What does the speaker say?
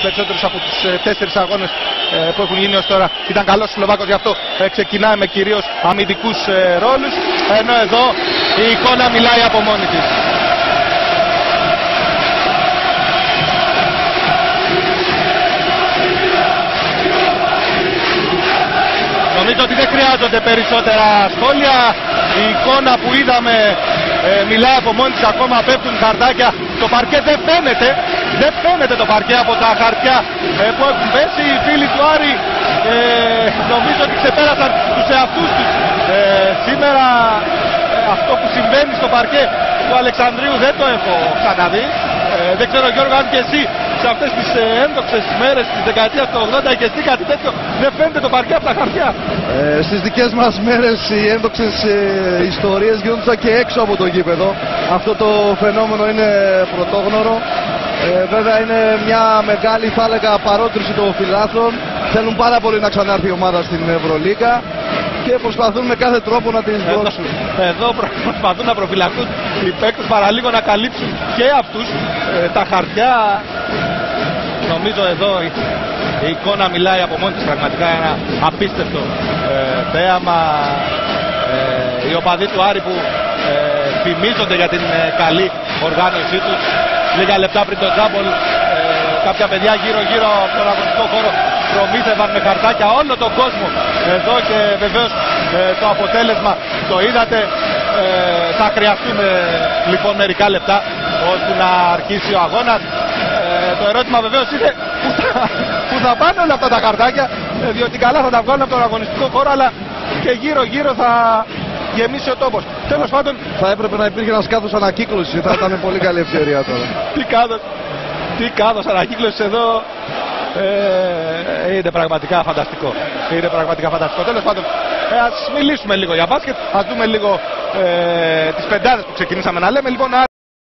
περισσότερους από τους 4 αγώνες που έχουν γίνει ως τώρα. Ήταν καλός ο Σλοβάκος, γι' αυτό ξεκινάει με κυρίως αμυντικούς ρόλους, ενώ εδώ η εικόνα μιλάει από μόνη της. Νομίζω ότι δεν χρειάζονται περισσότερα σχόλια. Η εικόνα που είδαμε μιλάει από μόνη της, ακόμα πέφτουν χαρτάκια. Το παρκέ δεν φαίνεται το παρκέ από τα χαρτιά που έχουν πέσει. Οι φίλοι του Άρη νομίζω ότι ξεπέρασαν τους εαυτούς τους. Σήμερα αυτό που συμβαίνει στο παρκέ του Αλεξανδρίου δεν το έχω ξαναδεί. Δεν ξέρω Γιώργο αν και εσύ σε αυτές τις ένδοξες μέρες της δεκαετίας του 80 και εσύ κάτι τέτοιο δεν φαίνεται το παρκέ από τα χαρτιά. Στις δικές μας μέρες οι ένδοξες ιστορίες γίνονταν και έξω από το γήπεδο. Αυτό το φαινόμενο είναι πρωτόγνωρο. Βέβαια είναι μια μεγάλη, θα έλεγα, παρότριση των φιλάθλων. Θέλουν πάρα πολύ να ξανάρθει η ομάδα στην Ευρωλίγκα και προσπαθούν με κάθε τρόπο να την δώσουν. Εδώ προσπαθούν να προφυλαχθούν οι παίκτες παραλίγο να καλύψουν και αυτούς τα χαρτιά. Νομίζω εδώ η εικόνα μιλάει από μόνη της, πραγματικά ένα απίστευτο θέαμα. Οι οπαδοί του Άρη που φημίζονται για την καλή οργάνωσή τους. Λίγα λεπτά πριν το τζάμπολ κάποια παιδιά γύρω από τον αγωνιστικό χώρο προμήθευαν με χαρτάκια όλο τον κόσμο εδώ και βεβαίως το αποτέλεσμα το είδατε. Θα χρειαστούμε λοιπόν μερικά λεπτά ώστε να αρχίσει ο αγώνας. Το ερώτημα βεβαίως είναι που θα πάνε όλα αυτά τα χαρτάκια, διότι καλά θα τα βγάλουν από τον αγωνιστικό χώρο, αλλά και γύρω θα γεμίσει ο τόπος. Τέλος πάντων θα έπρεπε να υπήρχε ένας κάδος ανακύκλωσης, θα ήταν πολύ καλή ευκαιρία τώρα. Τι κάδος ανακύκλωσης εδώ. Είναι πραγματικά φανταστικό. Τέλος πάντων, ας μιλήσουμε λίγο για μπάσκετ, ας δούμε λίγο τις πεντάδες που ξεκινήσαμε να λέμε. Λοιπόν,